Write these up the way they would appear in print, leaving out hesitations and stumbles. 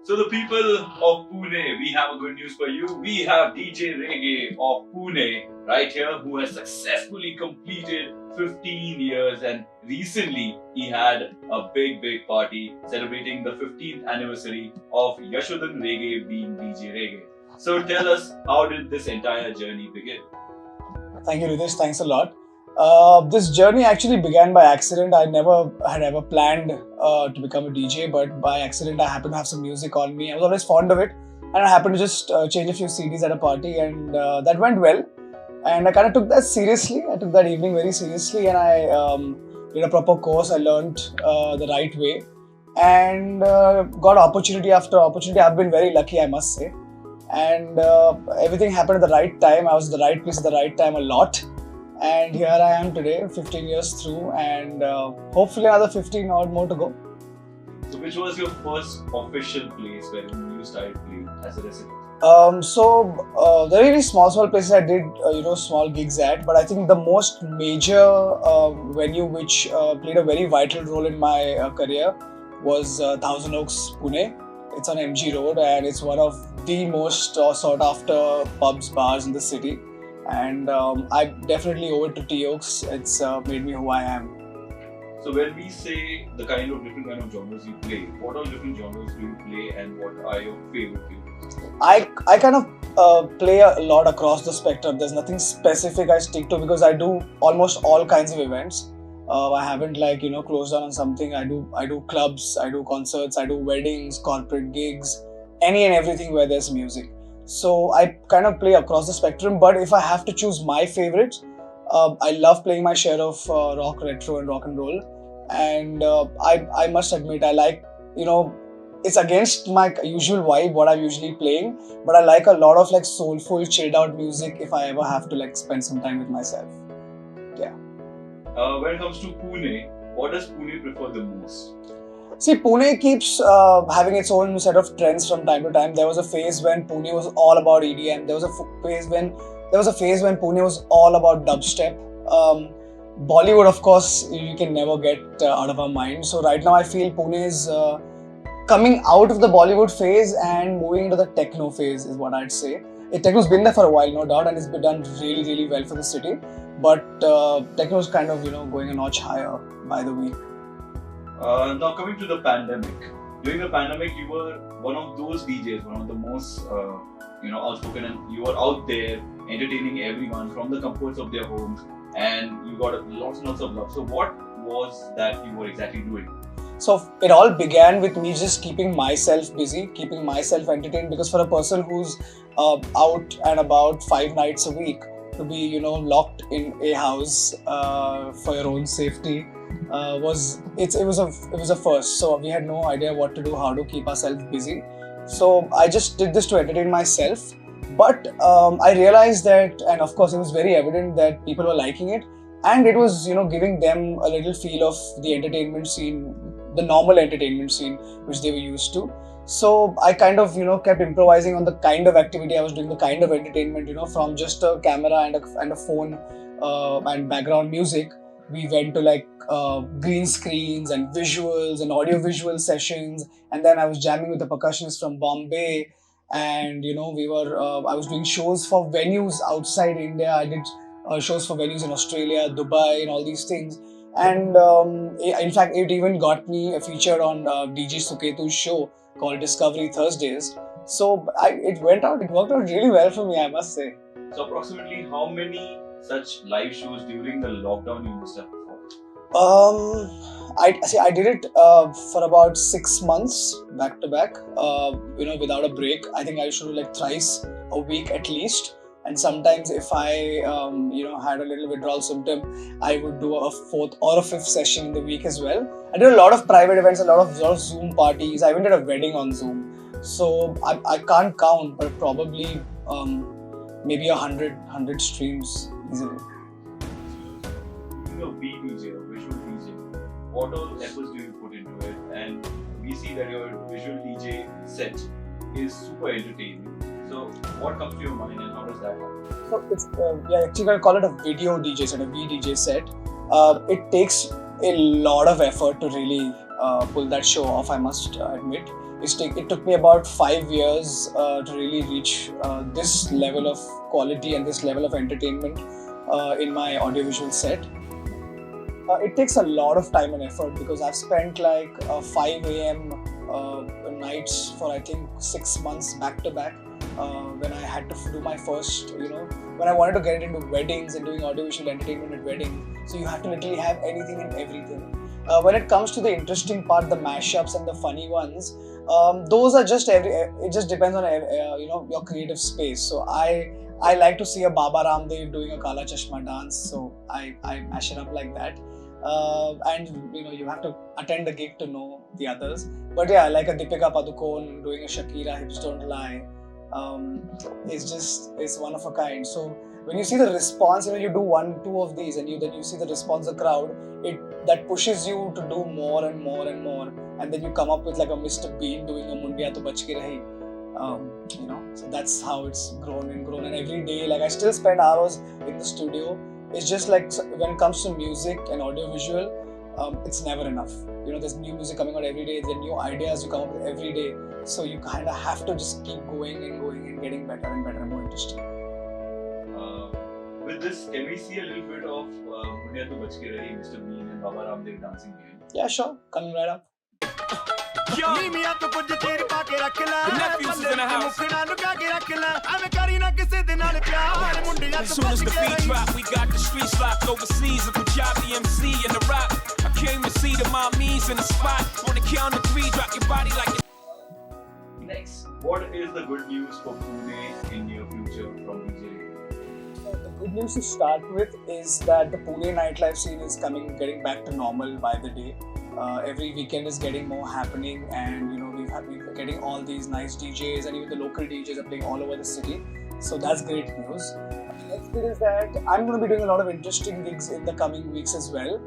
So the people of Pune, we have a good news for you. We have DJ Reggae of Pune right here who has successfully completed 15 years, and recently he had a big party celebrating the 15th anniversary of Yashodhan Reggae being DJ Reggae. So tell us, how did this entire journey begin? Thank you, Ritesh. Thanks a lot. This journey actually began by accident. I never had ever planned to become a DJ, but by accident, I happened to have some music on me. I was always fond of it, and I happened to just change a few CDs at a party, and that went well. And I kind of took that seriously. I took that evening very seriously, and I did a proper course. I learned the right way, and got opportunity after opportunity. I've been very lucky, I must say. And everything happened at the right time. I was at the right place at the right time a lot. And here I am today, 15 years through, and hopefully another 15 or more to go. So which was your first official place where you started playing as a resident? There are really small places I did, small gigs at, but I think the most major venue which played a very vital role in my career was Thousand Oaks, Pune. It's on MG Road, and it's one of the most sought after pubs, bars in the city. And I definitely owe it to T Oaks. It's made me who I am. So when we say the different kind of genres you play, what all different genres do you play, and what are your favorite favorites? I kind of play a lot across the spectrum. There's nothing specific I stick to because I do almost all kinds of events. I haven't closed down on something. I do clubs, I do concerts, I do weddings, corporate gigs, any and everything where there's music. So I kind of play across the spectrum, but if I have to choose my favorites, I love playing my share of rock, retro and rock and roll. And I must admit, I like, it's against my usual vibe, what I'm usually playing, but I like a lot of soulful, chilled out music if I ever have to spend some time with myself. Yeah. When it comes to Pune, what does Pune prefer the most? See, Pune keeps having its own set of trends from time to time. There was a phase when Pune was all about EDM. There was a phase when Pune was all about dubstep. Bollywood, of course, you can never get out of our mind. So right now, I feel Pune is coming out of the Bollywood phase and moving into the techno phase, is what I'd say. Techno's been there for a while, no doubt, and it's been done really well for the city. But techno's kind of going a notch higher by the week. Now coming to the pandemic. During the pandemic, you were one of those DJs, one of the most outspoken, and you were out there entertaining everyone from the comforts of their homes, and you got lots and lots of love. So what was that you were exactly doing? So it all began with me just keeping myself busy, keeping myself entertained, because for a person who's out and about 5 nights a week, to be locked in a house for your own safety it was a first. So we had no idea what to do, how to keep ourselves busy. So I just did this to entertain myself. But I realized that, and of course it was very evident that people were liking it, and it was giving them a little feel of the entertainment scene, the normal entertainment scene which they were used to. So I kind of kept improvising on the kind of activity I was doing, the kind of entertainment, from just a camera and a phone and background music. We went to green screens and visuals and audio visual sessions, and then I was jamming with the percussionists from Bombay, and I was doing shows for venues outside India. I did shows for venues in Australia, Dubai, and all these things. And in fact, it even got me a feature on DJ Suketu's show called Discovery Thursdays. So it worked out really well for me, I must say. So approximately how many such live shows during the lockdown you must have performed? I did it for about 6 months back to back, without a break. I think I used to do thrice a week at least. And sometimes if I, had a little withdrawal symptom, I would do a 4th or a 5th session in the week as well. I did a lot of private events, a lot of Zoom parties. I even did a wedding on Zoom. So I can't count, but probably maybe 100 streams easily. Being a VDJ, a visual DJ, what all efforts do you put into it? And we see that your visual DJ set is super entertaining. So what comes to your mind and how does that happen? So it's actually going to call it a video DJ set, a VDJ set. It takes a lot of effort to really pull that show off, I must admit. It took me about 5 years to really reach this level of quality and this level of entertainment in my audiovisual set. It takes a lot of time and effort because I've spent like 5 a.m. Nights for I think 6 months back to back when I had to do my first, when I wanted to get into weddings and doing audiovisual entertainment at weddings. So you have to literally have anything and everything. When it comes to the interesting part, the mashups and the funny ones, those are just it just depends on your creative space. So I like to see a Baba Ramdev doing a Kala Chashma dance, so I mash it up like that. And you have to attend the gig to know the others. But yeah, like a Deepika Padukone doing a Shakira Hips Don't Lie, it's one of a kind. So when you see the response, you do 1-2 of these, and then you see the response of the crowd, that pushes you to do more and more and more, and then you come up with like a Mr. Bean doing a Mundiya To Bach Ke Rahi. So that's how it's grown, and every day, like I still spend hours in the studio. It's just like when it comes to music and audiovisual, it's never enough. There's new music coming out every day, there are new ideas you come up with every day, so you kind of have to just keep going and getting better and better and more interesting. With this, can we see a little bit of Mundiya To Bach Ke Rahi, Mr. Bean and Baba Ramdev dancing behind? Yeah, sure. Coming right up. The nephews is in the house. As soon as the beat drop, we got the streets locked overseas. A Punjabi MC in the rock. I came to see the mommies in the spot. On the count of 3, drop your body like it. Next, what is the good news for Pune in near future from DJ? The good news to start with is that the Pune nightlife scene is getting back to normal by the day. Every weekend is getting more happening, and we're getting all these nice DJs, and even the local DJs are playing all over the city. So that's great news. The next bit is that I'm going to be doing a lot of interesting gigs in the coming weeks as well.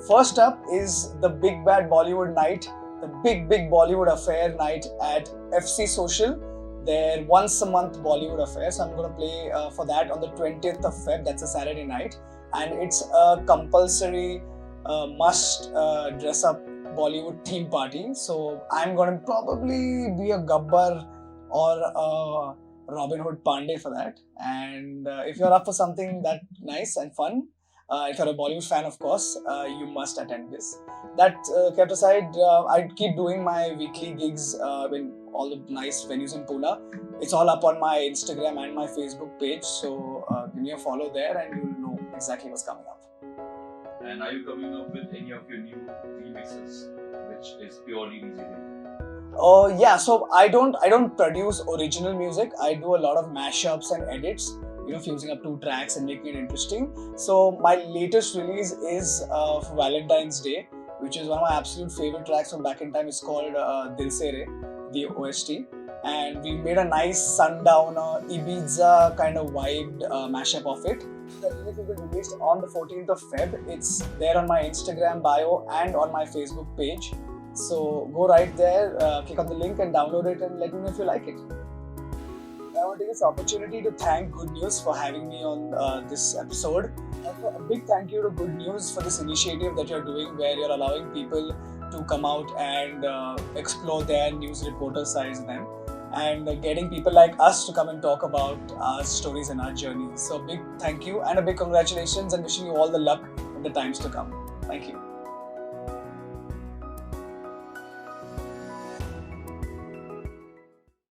First up is the Big Bad Bollywood Night, the big Bollywood affair night at FC Social. Their once a month Bollywood affair. So I'm going to play for that on the 20th of Feb. That's a Saturday night, and it's a compulsory must dress up Bollywood theme party. So I'm going to probably be a Gabbar or a Robin Hood Pandey for that. And if you're up for something that nice and fun, if you're a Bollywood fan, of course, you must attend this. That kept aside, I keep doing my weekly gigs in all the nice venues in Pune. It's all up on my Instagram and my Facebook page. So give me a follow there, and you'll know exactly what's coming up. And are you coming up with any of your new remixes, which is purely DJ? Yeah. So I don't produce original music. I do a lot of mashups and edits. Fusing up 2 tracks and making it interesting. So my latest release is for Valentine's Day, which is one of my absolute favorite tracks from back in time. It's called Dil Se Re, the OST. And we made a nice sundowner Ibiza kind of vibed mashup of it. The remix will be released on the 14th of Feb. It's there on my Instagram bio and on my Facebook page. So go right there, click on the link and download it, and let me know if you like it. I want to take this opportunity to thank Good News for having me on this episode. Also, a big thank you to Good News for this initiative that you're doing, where you're allowing people to come out and explore their news reporter sides then, and getting people like us to come and talk about our stories and our journey. So big thank you and a big congratulations, and wishing you all the luck in the times to come. Thank you.